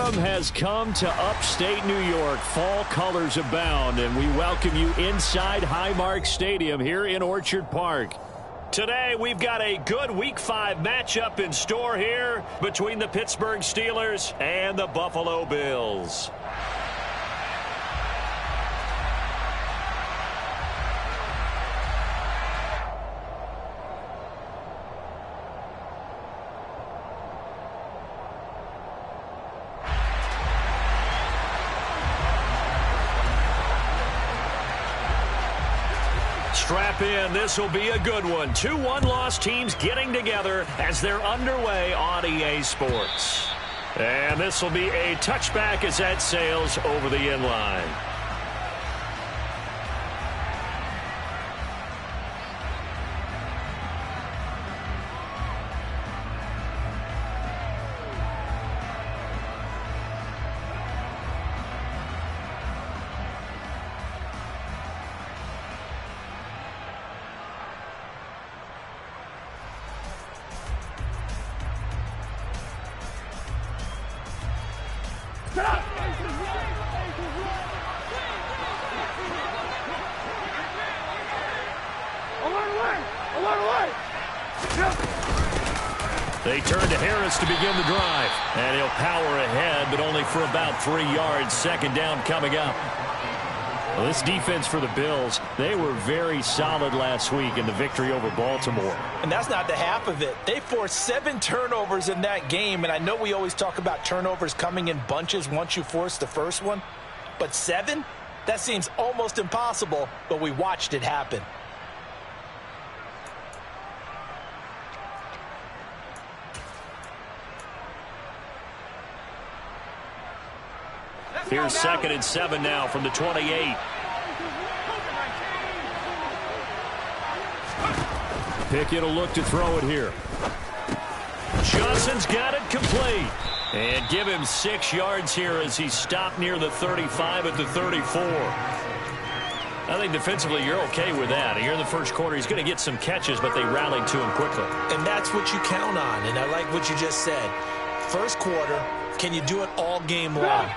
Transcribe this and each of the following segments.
Autumn has come to upstate New York. Fall colors abound, and we welcome you inside Highmark Stadium here in Orchard Park. Today, we've got a good Week 5 matchup in store here between the Pittsburgh Steelers and the Buffalo Bills. Strap in. This will be a good one. 2 one-loss teams getting together as they're underway on EA Sports. And this will be a touchback as that sails over the end line. They turn to Harris to begin the drive. And he'll power ahead, but only for about 3 yards. Second down coming up. Well, this defense for the Bills, they were very solid last week in the victory over Baltimore. And that's not the half of it. They forced 7 turnovers in that game, and I know we always talk about turnovers coming in bunches once you force the first one. But 7? That seems almost impossible, but we watched it happen. Here's 2nd and 7 now from the 28. Pickett will look to throw it here. Johnson's got it complete. And give him 6 yards here as he stopped near the 35 at the 34. I think defensively you're okay with that. Here in the first quarter, he's going to get some catches, but they rallied to him quickly. And that's what you count on, and I like what you just said. First quarter, can you do it all game long?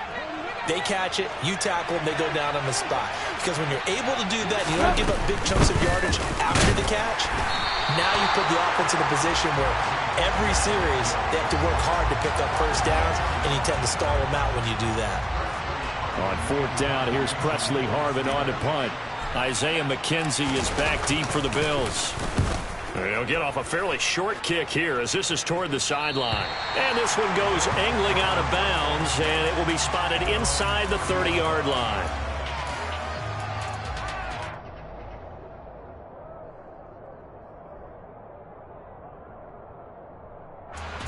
They catch it, you tackle them, they go down on the spot. Because when you're able to do that, you don't give up big chunks of yardage after the catch, now you put the offense in a position where every series they have to work hard to pick up first downs, and you tend to stall them out when you do that. On 4th down, here's Presley Harvin on to punt. Isaiah McKenzie is back deep for the Bills. They'll get off a fairly short kick here as this is toward the sideline. And this one goes angling out of bounds, and it will be spotted inside the 30-yard line.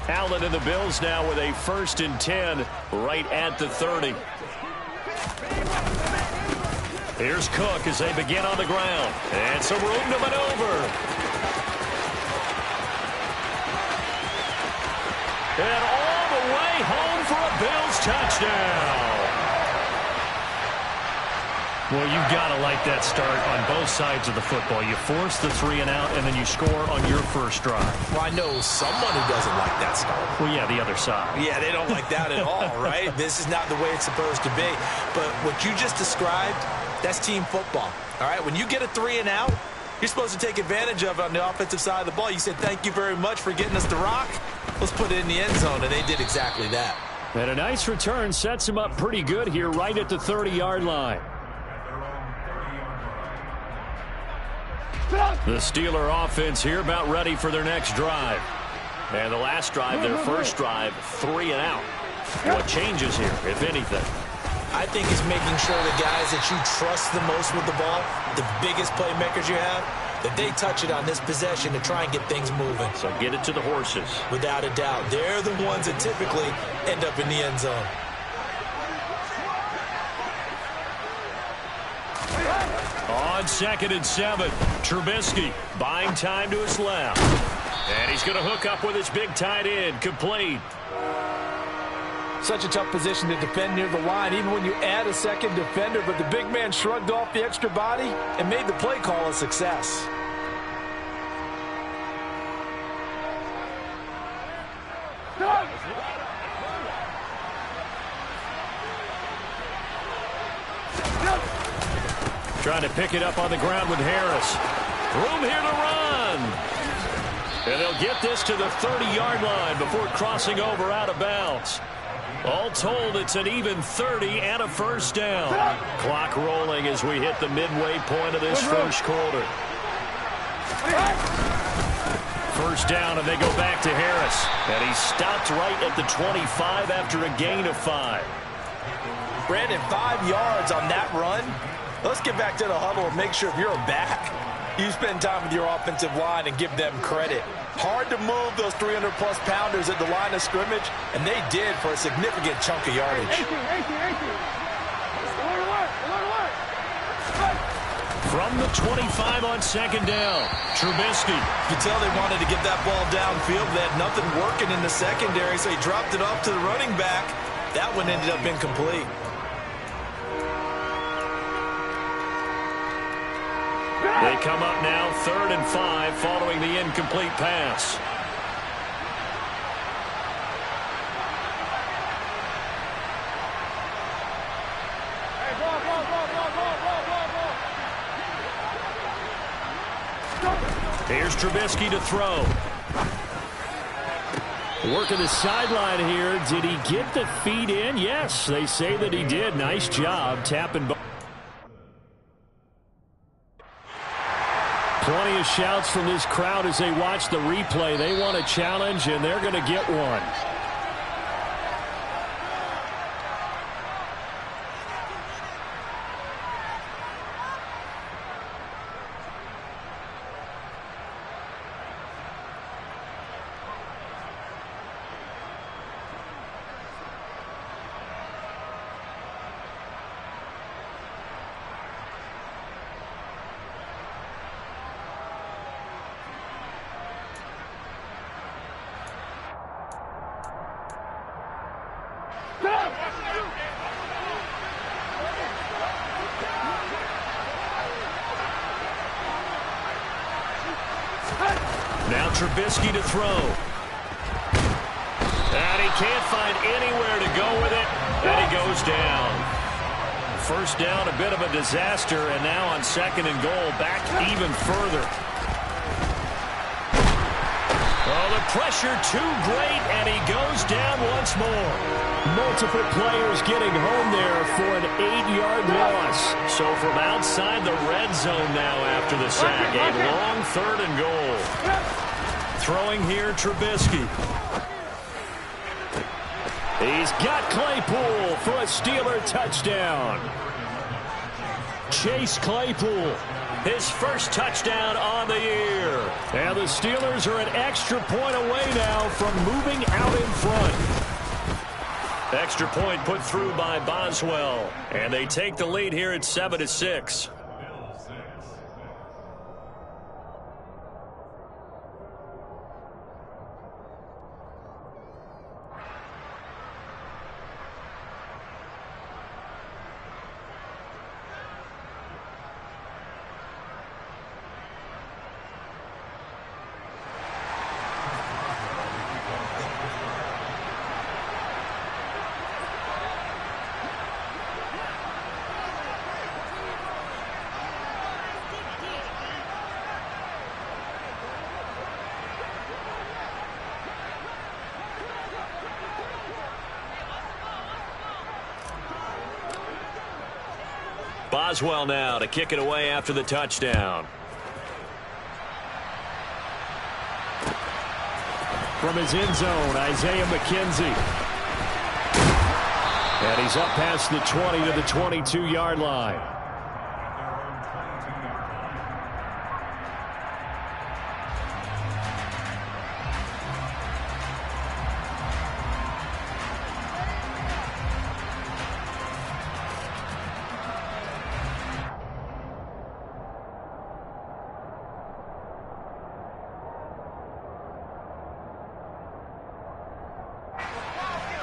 Allen and the Bills now with a 1st and 10 right at the 30. Here's Cook as they begin on the ground. And some room to maneuver. And all the way home for a Bills touchdown. Well, you've got to like that start on both sides of the football. You force the 3 and out, and then you score on your first drive. Well, I know someone who doesn't like that start. Well, yeah, the other side. Yeah, they don't like that at all, right? This is not the way it's supposed to be. But what you just described, that's team football, all right? When you get a 3 and out, you're supposed to take advantage of it on the offensive side of the ball. You said, thank you very much for getting us the rock. Let's put it in the end zone, and they did exactly that. And a nice return sets him up pretty good here right at the 30-yard line. The Steeler offense here about ready for their next drive. And the last drive, their first drive, 3 and out. What changes here, if anything? I think it's making sure the guys that you trust the most with the ball, the biggest playmakers you have, that they touch it on this possession to try and get things moving. So get it to the horses. Without a doubt. They're the ones that typically end up in the end zone. On 2nd and 7, Trubisky buying time to his left. And he's going to hook up with his big tight end, complete. Such a tough position to defend near the line, even when you add a second defender. But the big man shrugged off the extra body and made the play call a success. Trying to pick it up on the ground with Harris. Room here to run. And they'll get this to the 30-yard line before crossing over out of bounds. All told, it's an even 30 and a first down. Clock rolling as we hit the midway point of this first quarter. First down, and they go back to Harris. And he stopped right at the 25 after a gain of 5. Brandon, 5 yards on that run. Let's get back to the huddle and make sure if you're a back, you spend time with your offensive line and give them credit. Hard to move those 300-plus pounders at the line of scrimmage, and they did for a significant chunk of yardage. From the 25 on second down, Trubisky. You can tell they wanted to get that ball downfield. They had nothing working in the secondary, so he dropped it off to the running back. That one ended up incomplete. They come up now 3rd and 5 following the incomplete pass. Here's Trubisky to throw. Working the sideline here. Did he get the feet in? Yes, they say that he did. Nice job tapping. Plenty of shouts from this crowd as they watch the replay. They want a challenge, and they're going to get one. Now Trubisky to throw. And he can't find anywhere to go with it. And he goes down. First down, a bit of a disaster. And now on 2nd and goal, back even further. Oh, the pressure too great, and he goes down once more. Multiple players getting home there for an 8-yard loss. So from outside the red zone now after the sack, a long 3rd and goal. Throwing here, Trubisky. He's got Claypool for a Steeler touchdown. Chase Claypool, his first touchdown on the year. And the Steelers are an extra point away now from moving out in front. Extra point put through by Boswell. And they take the lead here at 7-6. Boswell now to kick it away after the touchdown. From his end zone, Isaiah McKenzie. And he's up past the 20 to the 22-yard line.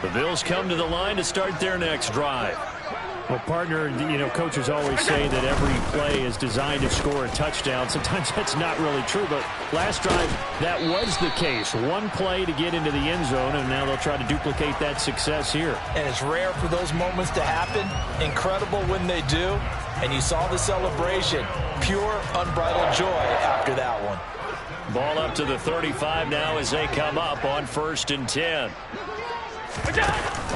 The Bills come to the line to start their next drive. Well, partner, coaches always say that every play is designed to score a touchdown. Sometimes that's not really true, but last drive, that was the case. One play to get into the end zone, and now they'll try to duplicate that success here. And it's rare for those moments to happen. Incredible when they do. And you saw the celebration. Pure, unbridled joy after that one. Ball up to the 35 now as they come up on 1st and 10.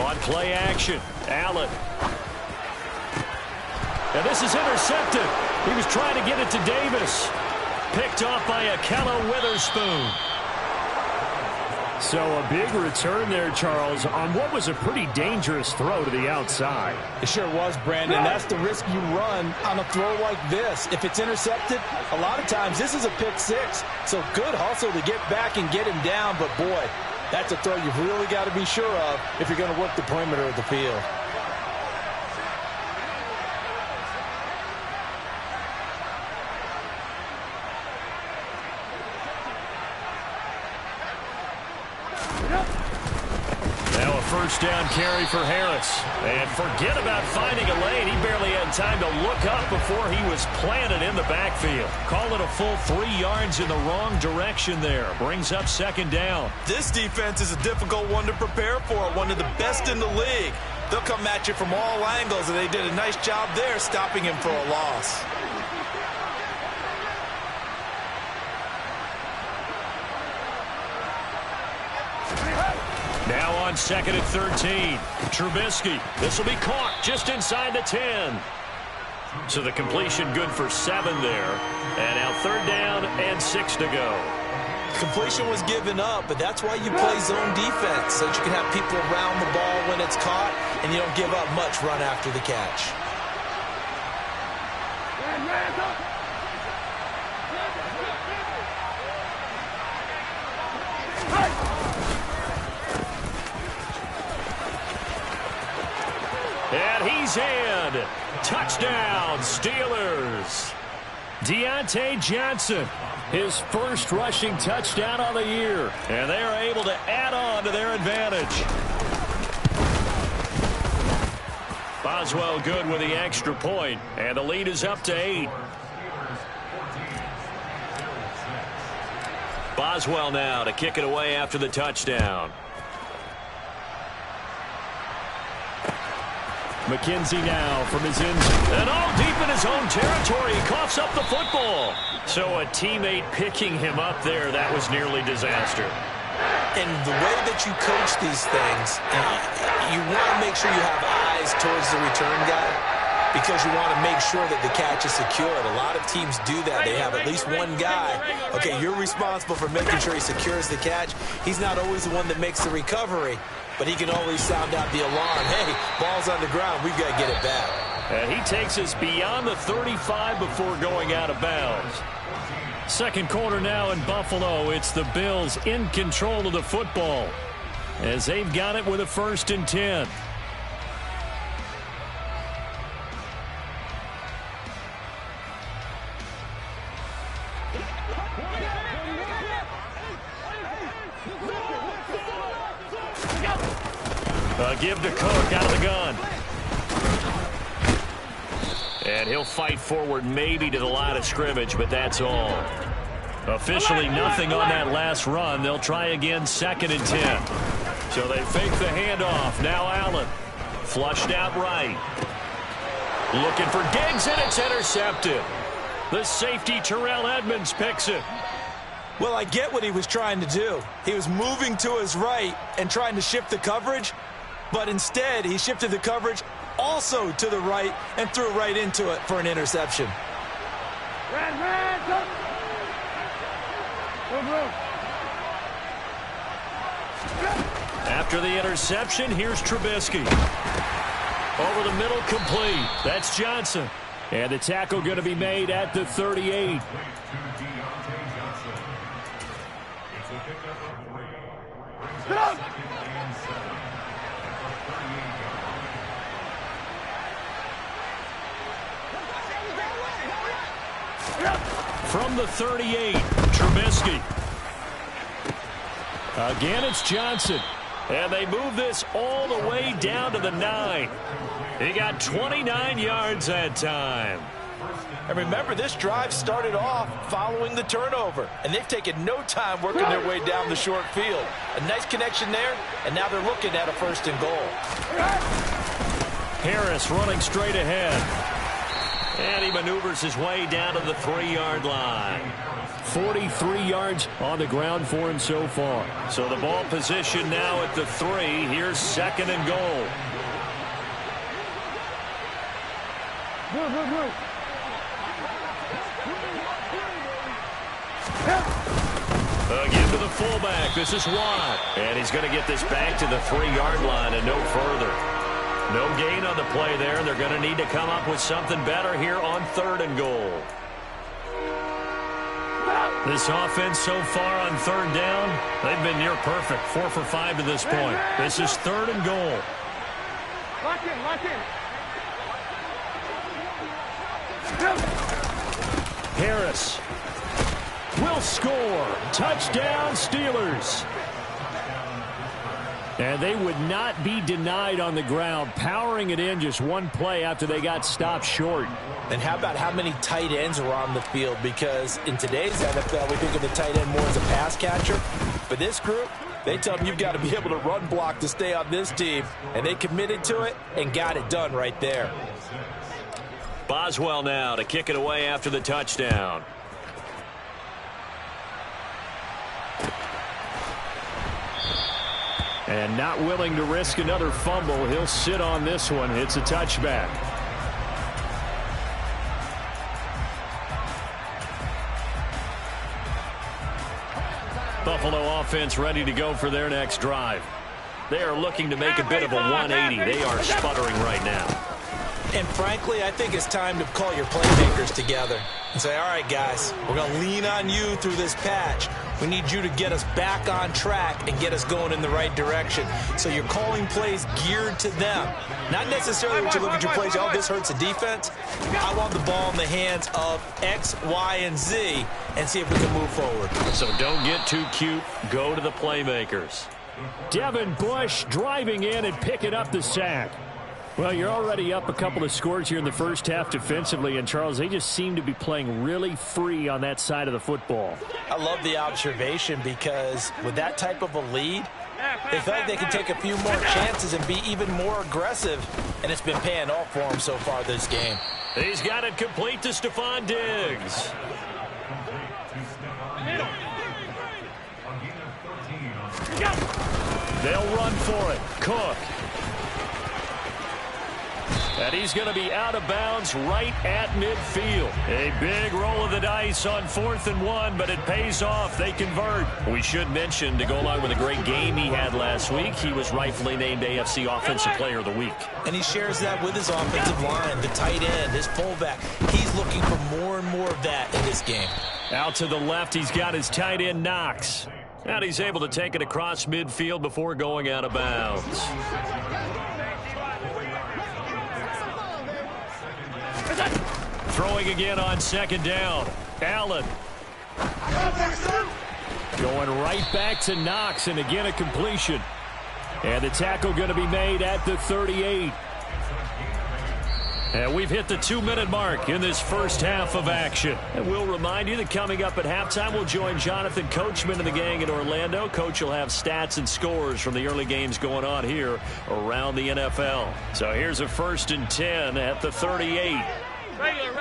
On play action, Allen. And this is intercepted. He was trying to get it to Davis. Picked off by Akella Witherspoon. So a big return there, Charles, on what was a pretty dangerous throw to the outside. It sure was, Brandon. That's the risk you run on a throw like this. If it's intercepted, a lot of times this is a pick six. So good hustle to get back and get him down. But, boy, that's a throw you've really got to be sure of if you're going to work the perimeter of the field. First down carry for Harris. And forget about finding a lane. He barely had time to look up before he was planted in the backfield. Call it a full 3 yards in the wrong direction there. Brings up 2nd down. This defense is a difficult one to prepare for. One of the best in the league. They'll come at you from all angles, and they did a nice job there stopping him for a loss. Now on 2nd and 13. Trubisky. This will be caught just inside the 10. So the completion good for 7 there. And now 3rd down and 6 to go. Completion was given up, but that's why you play zone defense, so that you can have people around the ball when it's caught, and you don't give up much run after the catch. And he's in. Touchdown, Steelers. Deontay Johnson, his first rushing touchdown of the year. And they are able to add on to their advantage. Boswell good with the extra point, and the lead is up to 8. Boswell now to kick it away after the touchdown. McKenzie now from his end zone. And all deep in his own territory. He coughs up the football. So a teammate picking him up there, that was nearly disaster. And the way that you coach these things, you want to make sure you have eyes towards the return guy because you want to make sure that the catch is secured. A lot of teams do that. They have at least one guy. Okay, you're responsible for making sure he secures the catch. He's not always the one that makes the recovery, but he can always sound out the alarm. Hey, ball's on the ground. We've got to get it back. And he takes us beyond the 35 before going out of bounds. Second quarter now in Buffalo. It's the Bills in control of the football as they've got it with a 1st and 10. Give to Cook out of the gun. And he'll fight forward maybe to the line of scrimmage, but that's all. Officially nothing on that last run. They'll try again 2nd and 10. So they fake the handoff. Now Allen. Flushed out right. Looking for Diggs, and it's intercepted. The safety Terrell Edmonds picks it. Well, I get what he was trying to do. He was moving to his right and trying to shift the coverage. But instead, he shifted the coverage also to the right and threw right into it for an interception. After the interception, here's Trubisky. Over the middle, complete. That's Johnson. And the tackle going to be made at the 38. From the 38, Trubisky. Again, it's Johnson. And they move this all the way down to the 9. He got 29 yards that time. And remember, this drive started off following the turnover, and they've taken no time working their way down the short field. A nice connection there, and now they're looking at a 1st and goal. Harris running straight ahead. And he maneuvers his way down to the 3-yard line. 43 yards on the ground for him so far. So the ball position now at the 3. Here's 2nd and goal. Again to the fullback. This is Watt. And he's going to get this back to the 3-yard line and no further. No gain on the play there. They're going to need to come up with something better here on 3rd and goal. This offense so far on 3rd down, they've been near perfect. 4 for 5 to this point. This is 3rd and goal. Lock in. Harris will score. Touchdown, Steelers. And they would not be denied on the ground, powering it in just one play after they got stopped short. And how about how many tight ends are on the field? Because in today's NFL, we think of the tight end more as a pass catcher. For this group, they tell them you've got to be able to run block to stay on this team. And they committed to it and got it done right there. Boswell now to kick it away after the touchdown. And not willing to risk another fumble. He'll sit on this one. It's a touchback. Buffalo offense ready to go for their next drive. They are looking to make a bit of a 180. They are sputtering right now. And frankly, I think it's time to call your playmakers together and say, all right, guys, we're going to lean on you through this patch. We need you to get us back on track and get us going in the right direction. So you're calling plays geared to them. Not necessarily when you look at your plays, oh, this hurts the defense. I want the ball in the hands of X, Y, and Z and see if we can move forward. So don't get too cute. Go to the playmakers. Devin Bush driving in and picking up the sack. Well, you're already up a couple of scores here in the first half defensively, and Charles, they just seem to be playing really free on that side of the football. I love the observation because with that type of a lead, they feel like they can take a few more chances and be even more aggressive, and it's been paying off for them so far this game. He's got it complete to Stephon Diggs. They'll run for it. Cook. And he's going to be out of bounds right at midfield. A big roll of the dice on 4th and 1, but it pays off. They convert. We should mention, to go along with a great game he had last week, he was rightfully named AFC Offensive Player of the Week. And he shares that with his offensive line, the tight end, his fullback. He's looking for more and more of that in this game. Out to the left, he's got his tight end, Knox. And he's able to take it across midfield before going out of bounds. Throwing again on 2nd down. Allen. Going right back to Knox, and again a completion. And the tackle going to be made at the 38. And we've hit the 2-minute mark in this first half of action. And we'll remind you that coming up at halftime, we'll join Jonathan Coachman and the gang in Orlando. Coach will have stats and scores from the early games going on here around the NFL. So here's a 1st and 10 at the 38. Regular.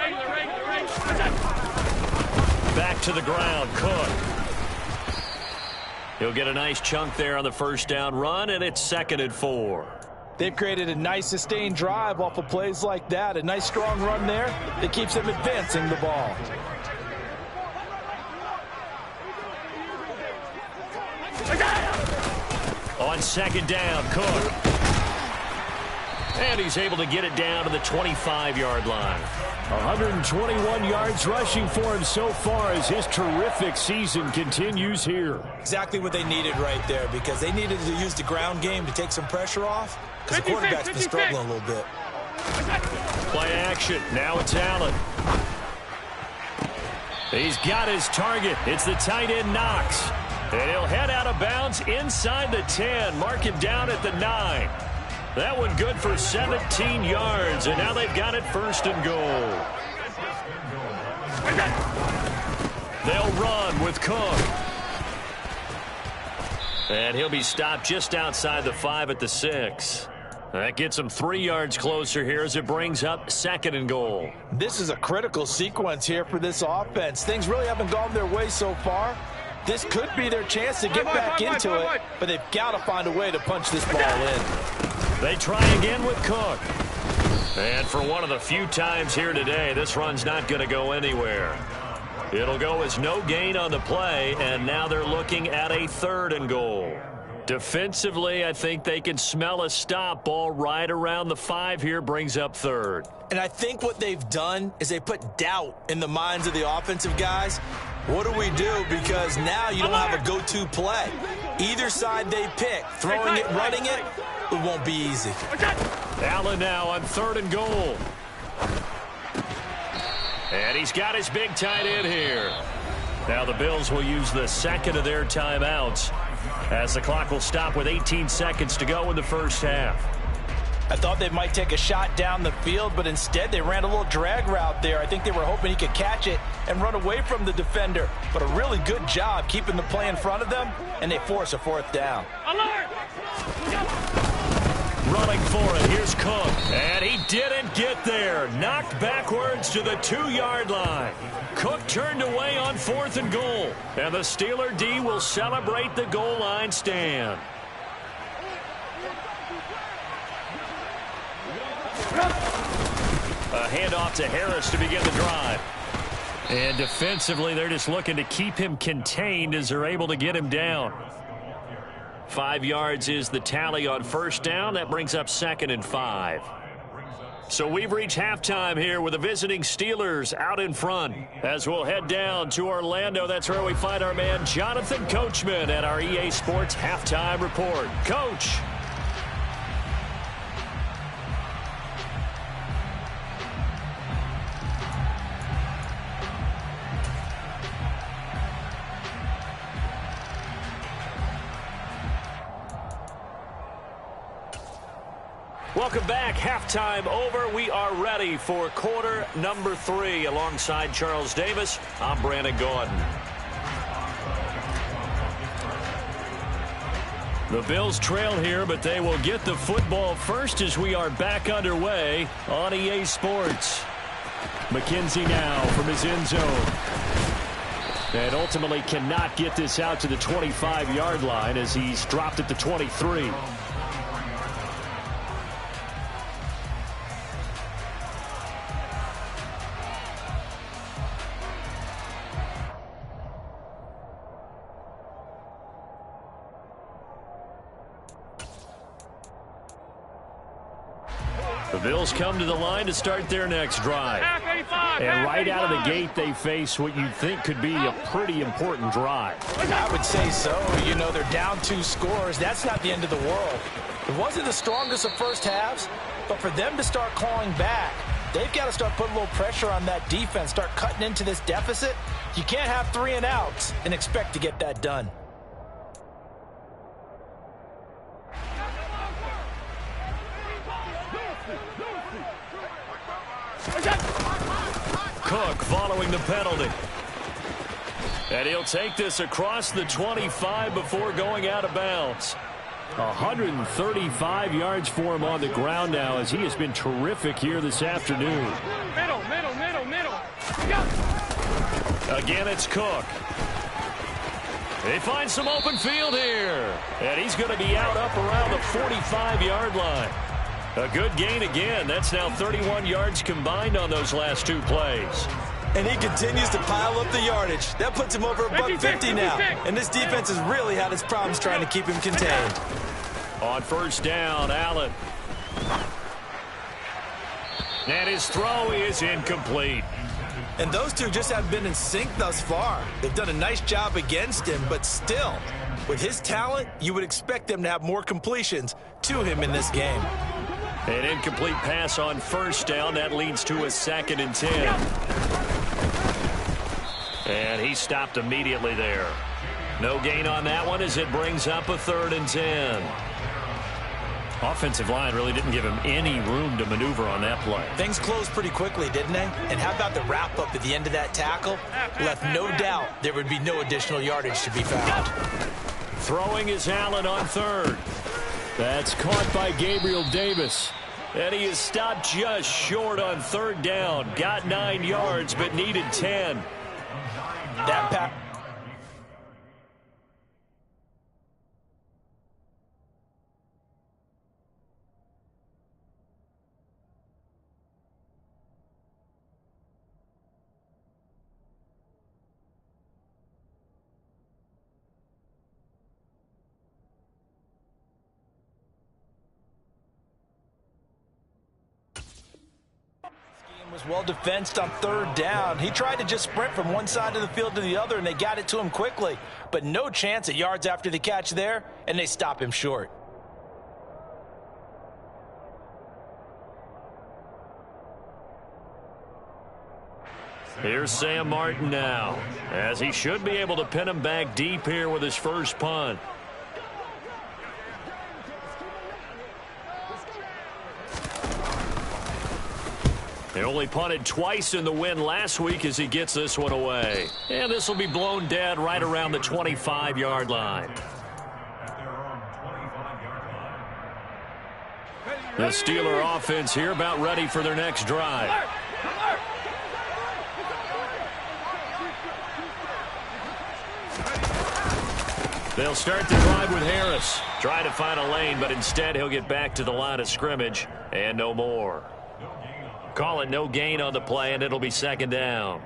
Back to the ground, Cook. He'll get a nice chunk there on the 1st down run, and it's 2nd and 4. They've created a nice sustained drive off of plays like that. A nice strong run there that keeps them advancing the ball. On 2nd down, Cook. And he's able to get it down to the 25-yard line. 121 yards rushing for him so far as his terrific season continues here. Exactly what they needed right there, because they needed to use the ground game to take some pressure off, because the quarterback's been struggling a little bit. Play action. Now it's Allen. He's got his target. It's the tight end, Knox. And he'll head out of bounds inside the 10. Mark him down at the 9. That one good for 17 yards. And now they've got it 1st and goal. They'll run with Cook. And he'll be stopped just outside the 5 at the 6. That gets him 3 yards closer here as it brings up 2nd and goal. This is a critical sequence here for this offense. Things really haven't gone their way so far. This could be their chance to get back into it, but they've got to find a way to punch this ball in. They try again with Cook. And for one of the few times here today, this run's not going to go anywhere. It'll go as no gain on the play, and now they're looking at a 3rd and goal. Defensively, I think they can smell a stop. Ball right around the 5 here brings up 3rd. And I think what they've done is they put doubt in the minds of the offensive guys. What do we do? Because now you don't have a go-to play. Either side they pick, throwing it, running it, it won't be easy. Allen now on 3rd and goal. And he's got his big tight end here. Now the Bills will use the 2nd of their timeouts as the clock will stop with 18 seconds to go in the 1st half. I thought they might take a shot down the field, but instead they ran a little drag route there. I think they were hoping he could catch it and run away from the defender. But a really good job keeping the play in front of them, and they force a 4th down. Alert! Running for it, here's Cook. And he didn't get there. Knocked backwards to the 2-yard line. Cook turned away on 4th and goal. And the Steeler D will celebrate the goal line stand. A handoff to Harris to begin the drive. And defensively, they're just looking to keep him contained as they're able to get him down. 5 yards is the tally on 1st down. That brings up 2nd and 5. So we've reached halftime here with the visiting Steelers out in front. As we'll head down to Orlando, that's where we find our man Jonathan Coachman at our EA Sports Halftime Report. Coach. Welcome back. Halftime over. We are ready for quarter number 3. Alongside Charles Davis, I'm Brandon Gaudin. The Bills trail here, but they will get the football first as we are back underway on EA Sports. McKenzie now from his end zone. And ultimately cannot get this out to the 25-yard line as he's dropped at the 23. The Bills come to the line to start their next drive. And right out of the gate, they face what you'd think could be a pretty important drive. I would say so. You know, they're down 2 scores. That's not the end of the world. It wasn't the strongest of first halves, but for them to start clawing back, they've got to start putting a little pressure on that defense, start cutting into this deficit. You can't have 3 and outs and expect to get that done. Cook following the penalty. And he'll take this across the 25 before going out of bounds. 135 yards for him on the ground now as he has been terrific here this afternoon. Middle. Again, it's Cook. They find some open field here. And he's going to be out up around the 45-yard line. A good gain again. That's now 31 yards combined on those last 2 plays. And he continues to pile up the yardage. That puts him over a buck 50 now. And this defense has really had its problems trying to keep him contained. On 1st down, Allen. And his throw is incomplete. And those two just haven't been in sync thus far. They've done a nice job against him, but still, with his talent, you would expect them to have more completions to him in this game. An incomplete pass on 1st down. That leads to a 2nd and 10. And he stopped immediately there. No gain on that one as it brings up a 3rd and 10. Offensive line really didn't give him any room to maneuver on that play. Things closed pretty quickly, didn't they? And how about the wrap-up at the end of that tackle? Left no doubt there would be no additional yardage to be found. Throwing is Allen on 3rd. That's caught by Gabriel Davis. And he is stopped just short on 3rd down. Got 9 yards, but needed 10. That pass. Was well defensed on 3rd down. He tried to just sprint from one side of the field to the other, and they got it to him quickly. But no chance at yards after the catch there, and they stop him short. Here's Sam Martin now, as he should be able to pin him back deep here with his first punt. They only punted twice in the win last week as he gets this one away. And this will be blown dead right around the 25-yard line. The Steeler offense here about ready for their next drive. They'll start the drive with Harris. Try to find a lane, but instead he'll get back to the line of scrimmage and no more. Call it no gain on the play, and it'll be 2nd down.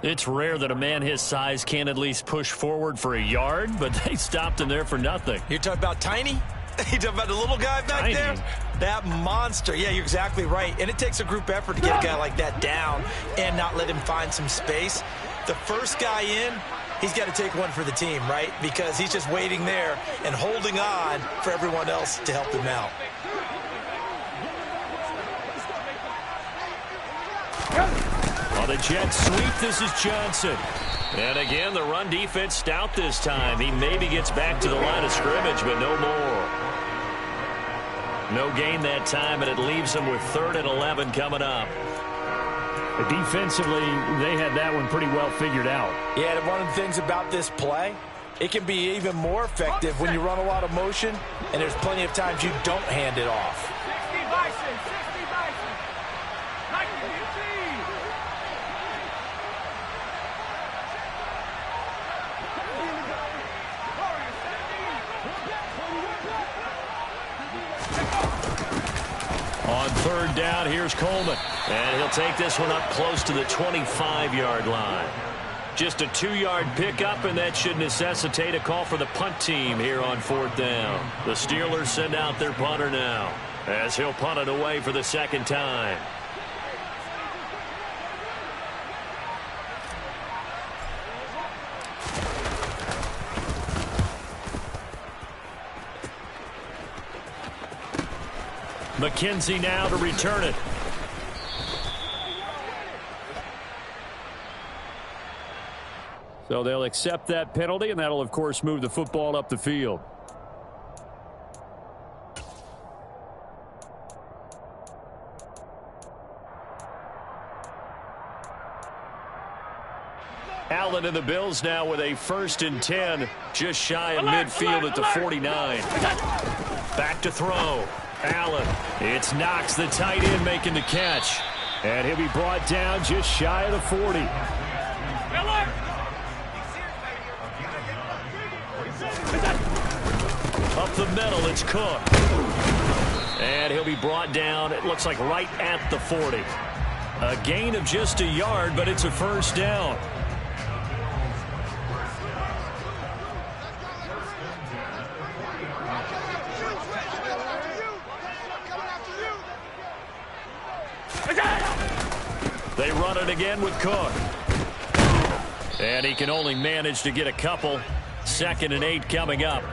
It's rare that a man his size can't at least push forward for a yard, but they stopped him there for nothing. You're talking about Tiny? You talking about the little guy back Tiny. there? That monster. Yeah, you're exactly right. And it takes a group effort to get a guy like that down and not let him find some space. The first guy in, he's got to take one for the team, right? Because he's just waiting there and holding on for everyone else to help him out. On the jet sweep, this is Johnson. And again, the run defense stout this time. He maybe gets back to the line of scrimmage, but no more. No gain that time, and it leaves him with 3rd and 11 coming up. Defensively, they had that one pretty well figured out. Yeah, and one of the things about this play, it can be even more effective when you run a lot of motion, and there's plenty of times you don't hand it off. 60 Bison, 60 Bison. Like the On 3rd down, here's Coleman. And he'll take this one up close to the 25-yard line. Just a 2-yard pickup, and that should necessitate a call for the punt team here on 4th down. The Steelers send out their punter now, as he'll punt it away for the 2nd time. McKenzie now to return it. So they'll accept that penalty, and that'll, of course, move the football up the field. Allen and the Bills now with a 1st and 10, just shy of midfield at the 49. Back to throw. Allen. It's Knox, the tight end, making the catch. And he'll be brought down just shy of the 40. Up the middle, it's Cook. And he'll be brought down, it looks like right at the 40. A gain of just a yard, but it's a 1st down. They run it again with Cook. And he can only manage to get a couple. 2nd and 8 coming up.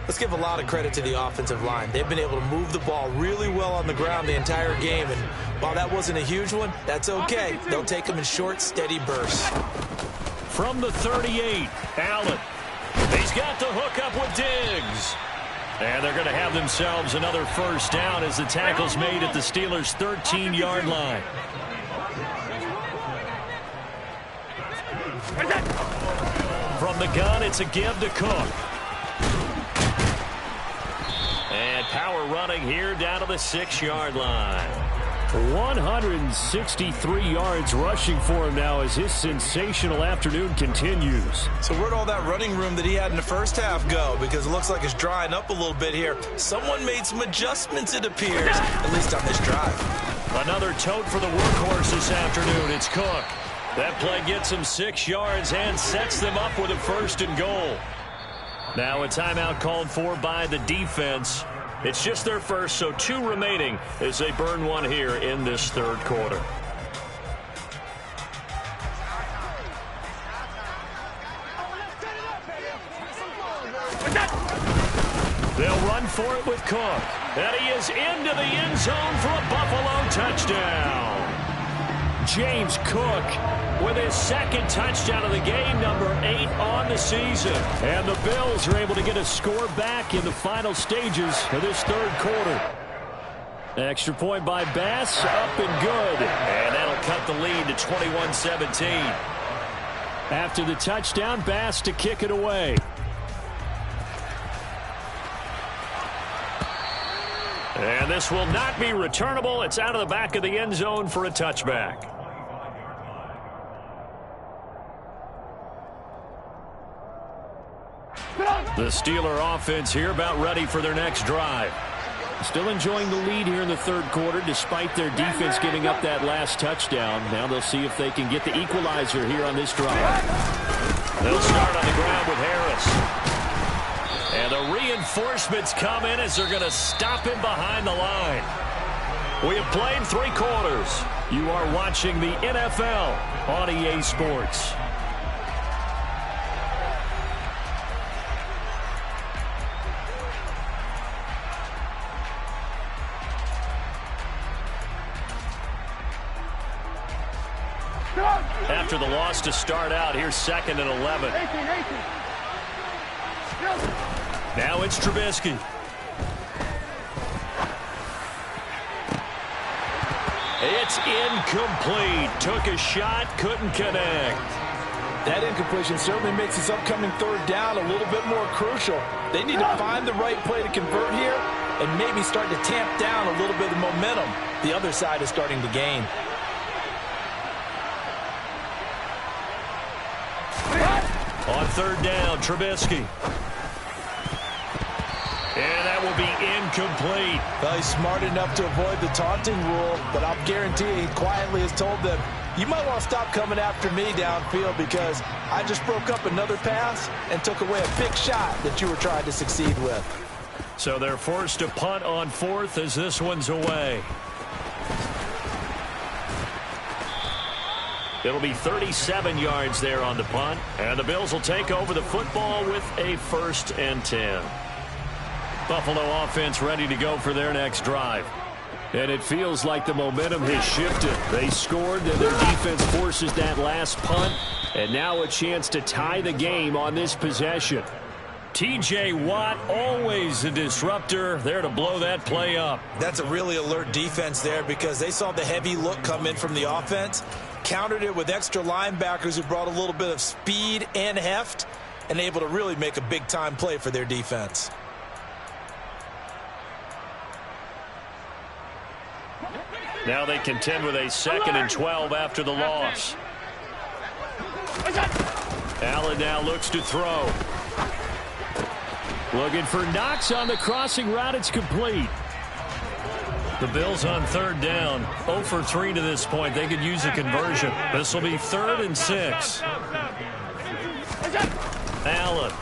Let's give a lot of credit to the offensive line. They've been able to move the ball really well on the ground the entire game. And while that wasn't a huge one, that's okay. They'll take them in short, steady bursts. From the 38, Allen. He's got the hook up with Diggs. And they're going to have themselves another first down as the tackle's made at the Steelers' 13-yard line. From the gun, it's a give to Cook. And power running here down to the 6-yard line. 163 yards rushing for him now as his sensational afternoon continues. So where'd all that running room that he had in the first half go? Because it looks like it's drying up a little bit here. Someone made some adjustments, it appears, at least on this drive. Another tote for the workhorse this afternoon. It's Cook. That play gets him 6 yards and sets them up with a 1st and goal. Now a timeout called for by the defense. It's just their first, so 2 remaining as they burn one here in this 3rd quarter. They'll run for it with Cook. And he is into the end zone for a Buffalo touchdown. James Cook with his 2nd touchdown of the game, number 8 on the season. And the Bills are able to get a score back in the final stages of this 3rd quarter. Extra point by Bass, up and good. And that'll cut the lead to 21-17. After the touchdown, Bass to kick it away. And this will not be returnable. It's out of the back of the end zone for a touchback. The Steeler offense here about ready for their next drive. Still enjoying the lead here in the 3rd quarter despite their defense giving up that last touchdown. Now they'll see if they can get the equalizer here on this drive. They'll start on the ground with Harris. And the reinforcements come in as they're going to stop him behind the line. We have played 3 quarters. You are watching the NFL on EA Sports. After the loss to start out, here's 2nd and 11. Now it's Trubisky. It's incomplete. Took a shot, couldn't connect. That incompletion certainly makes this upcoming 3rd down a little bit more crucial. They need to find the right play to convert here and maybe start to tamp down a little bit of momentum the other side is starting to gain. On 3rd down, Trubisky. And that will be incomplete. Well, he's smart enough to avoid the taunting rule, but I'll guarantee he quietly has told them, you might want to stop coming after me downfield because I just broke up another pass and took away a big shot that you were trying to succeed with. So they're forced to punt on 4th as this one's away. It'll be 37 yards there on the punt, and the Bills will take over the football with a 1st and 10. Buffalo offense ready to go for their next drive. And it feels like the momentum has shifted. They scored, then their defense forces that last punt, and now a chance to tie the game on this possession. T.J. Watt, always a disruptor, there to blow that play up. That's a really alert defense there because they saw the heavy look come in from the offense, countered it with extra linebackers who brought a little bit of speed and heft, and able to really make a big-time play for their defense. Now they contend with a 2nd and 12 after the loss. Allen now looks to throw. Looking for Knox on the crossing route. It's complete. The Bills on 3rd down. 0 for 3 to this point. They could use a conversion. This will be 3rd and 6. Allen.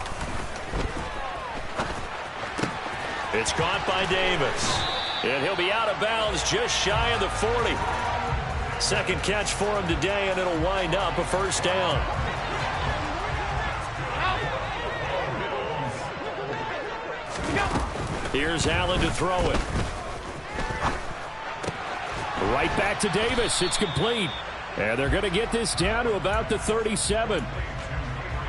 It's caught by Davis. And he'll be out of bounds just shy of the 40. 2nd catch for him today, and it'll wind up a 1st down. Here's Allen to throw it. Right back to Davis. It's complete. And they're going to get this down to about the 37.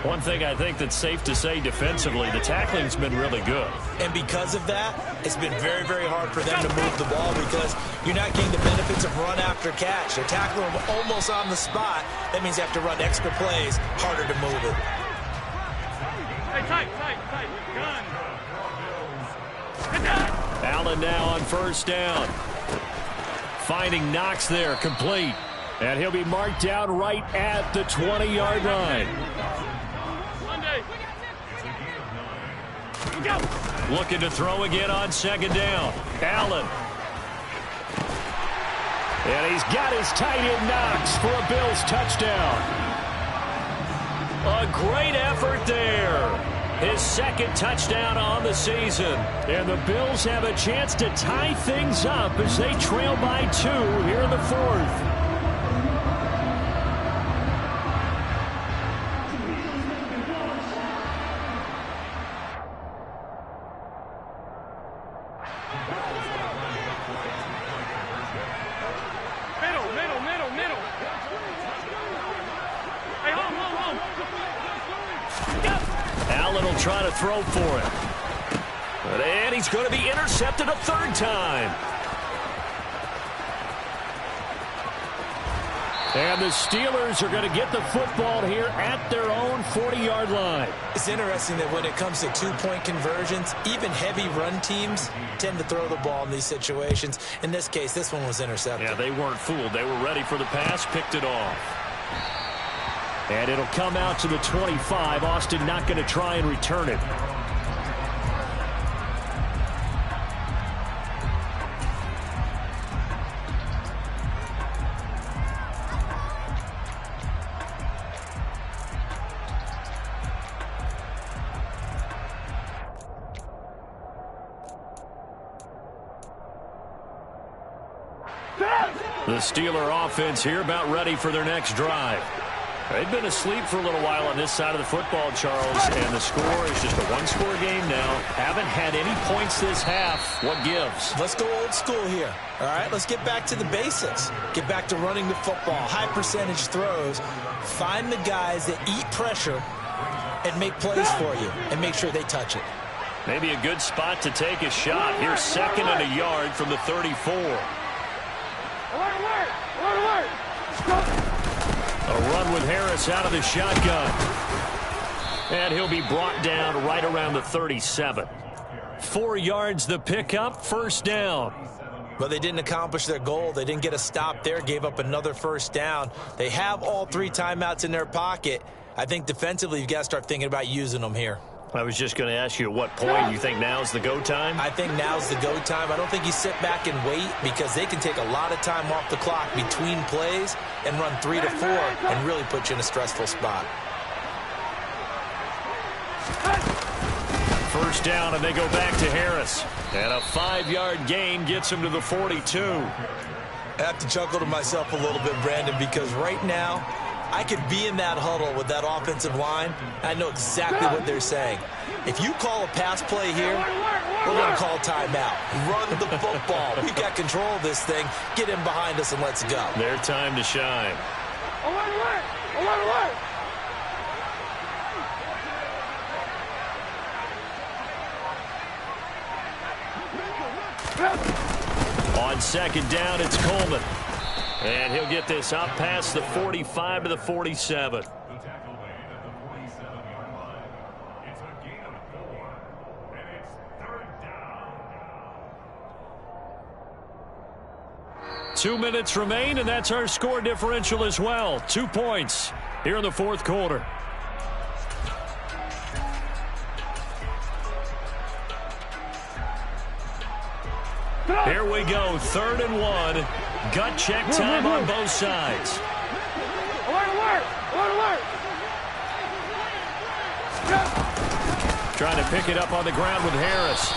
One thing I think that's safe to say defensively, the tackling's been really good. And because of that, it's been very, very hard for them to move the ball because you're not getting the benefits of run after catch. They're tackling them almost on the spot. That means you have to run extra plays, harder to move it. Hey, tight. Gun. Allen now on first down. Finding Knox there, complete. And he'll be marked down right at the 20-yard line. Looking to throw again on second down. Allen. And he's got his tight end Knox for a Bills touchdown. A great effort there. His second touchdown on the season. And the Bills have a chance to tie things up as they trail by 2 here in the fourth. Middle. Hey, home. Allen will try to throw for it. And he's going to be intercepted a third time. And the Steelers are going to get the football here at their own 40-yard line. It's interesting that when it comes to two-point conversions, even heavy run teams tend to throw the ball in these situations. In this case, this one was intercepted. Yeah, they weren't fooled. They were ready for the pass, picked it off. And it'll come out to the 25. Austin not going to try and return it. The Steeler offense here about ready for their next drive. They've been asleep for a little while on this side of the football, Charles, and the score is just a one-score game now. Haven't had any points this half. What gives? Let's go old school here. All right, let's get back to the basics. Get back to running the football, high percentage throws. Find the guys that eat pressure and make plays for you and make sure they touch it. Maybe a good spot to take a shot. Here's 2nd and a yard from the 34. Alert! A run with Harris out of the shotgun. And he'll be brought down right around the 37. 4 yards the pickup, first down. But they didn't accomplish their goal. They didn't get a stop there, gave up another first down. They have all 3 timeouts in their pocket. I think defensively you've got to start thinking about using them here. I was just going to ask you at what point you think now's the go time? I think now's the go time. I don't think you sit back and wait because they can take a lot of time off the clock between plays and run 3 to 4 and really put you in a stressful spot. First down, and they go back to Harris. And a 5-yard gain gets him to the 42. I have to chuckle to myself a little bit, Brandon, because right now I could be in that huddle with that offensive line. I know exactly what they're saying. If you call a pass play here, we're going to call timeout. Run the football. We've got control of this thing. Get in behind us and let's go. Their time to shine. Alert! On second down, it's Coleman. And he'll get this up past the 45 to the 47. It's a gain of 4, and it's 3rd down. 2 minutes remain, and that's our score differential as well. 2 points here in the fourth quarter. Here we go, 3rd and 1. Gut check time on both sides. Alert! Trying to pick it up on the ground with Harris.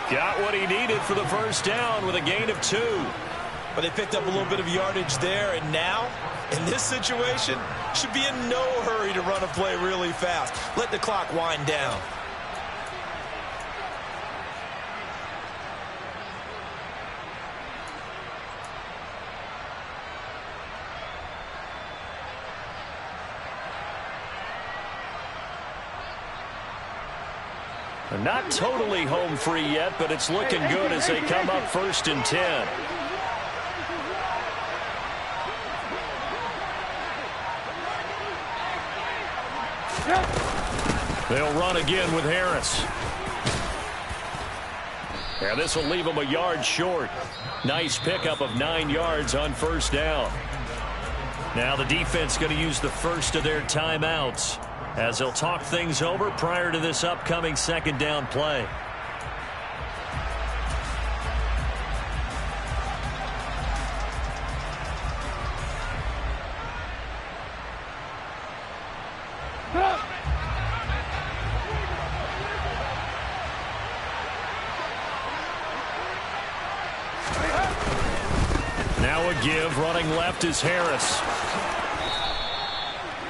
Got what he needed for the first down with a gain of 2. But they picked up a little bit of yardage there, and now, in this situation, should be in no hurry to run a play really fast. Let the clock wind down. Not totally home free yet, but it's looking good as they come up 1st and 10. They'll run again with Harris. And this will leave them a yard short. Nice pickup of 9 yards on 1st down. Now the defense going to use the first of their timeouts as they'll talk things over prior to this upcoming 2nd down play. Now a give, running left is Harris.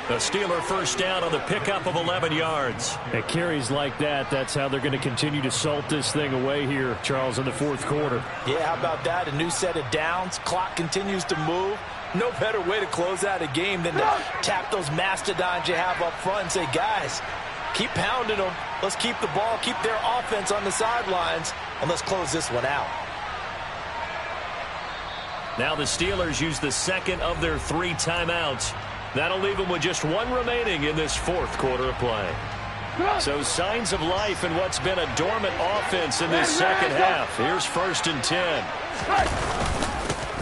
The Steeler 1st down on the pickup of 11 yards. At carries like that, that's how they're going to continue to salt this thing away here, Charles, in the 4th quarter. Yeah, how about that? A new set of downs. Clock continues to move. No better way to close out a game than to tap those mastodons you have up front and say, guys, keep pounding them. Let's keep the ball, keep their offense on the sidelines, and let's close this one out. Now the Steelers use the 2nd of their 3 timeouts. That'll leave them with just 1 remaining in this 4th quarter of play. So signs of life in what's been a dormant offense in this 2nd half. Here's 1st and 10.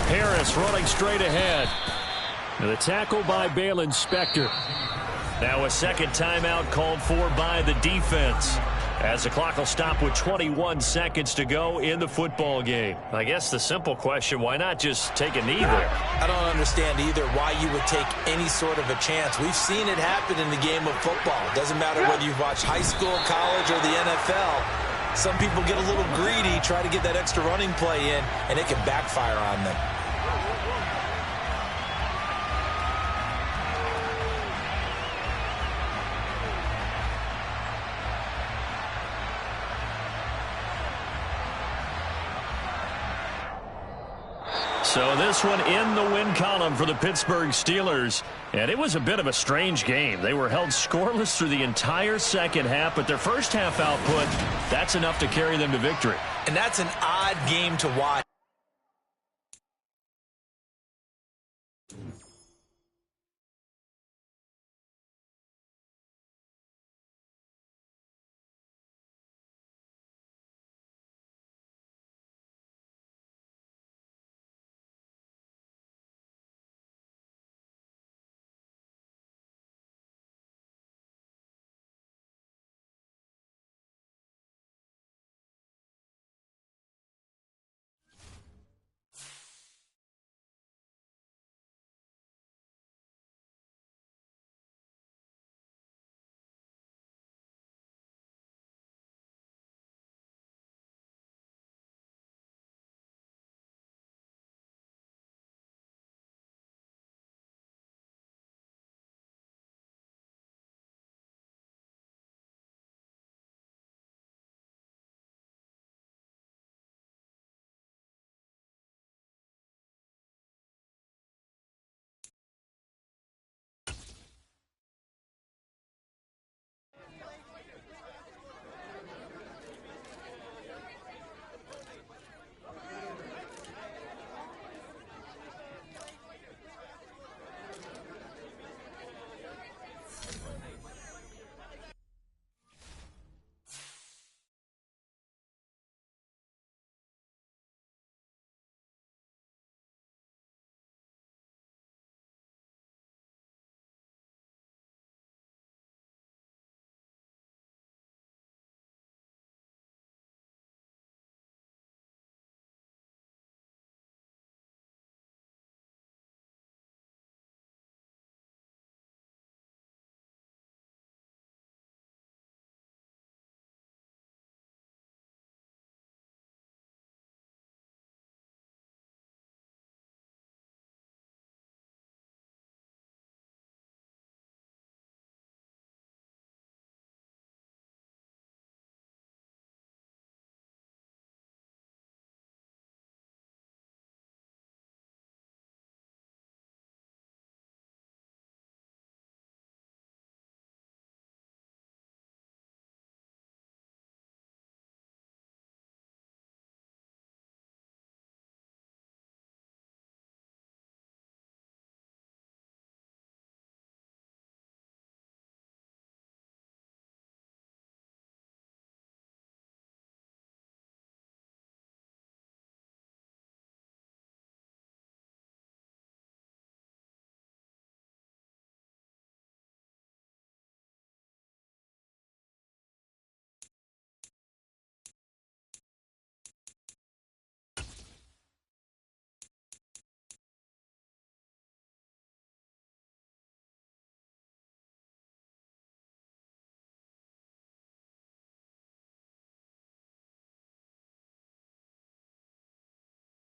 Harris running straight ahead. And the tackle by Balin Spector. Now a 2nd timeout called for by the defense, as the clock will stop with 21 seconds to go in the football game. I guess the simple question, why not just take a knee there? I don't understand either why you would take any sort of a chance. We've seen it happen in the game of football. It doesn't matter whether you've watched high school, college, or the NFL. Some people get a little greedy, try to get that extra running play in, and it can backfire on them. So this one in the win column for the Pittsburgh Steelers. And it was a bit of a strange game. They were held scoreless through the entire 2nd half, but their 1st half output, that's enough to carry them to victory. And that's an odd game to watch.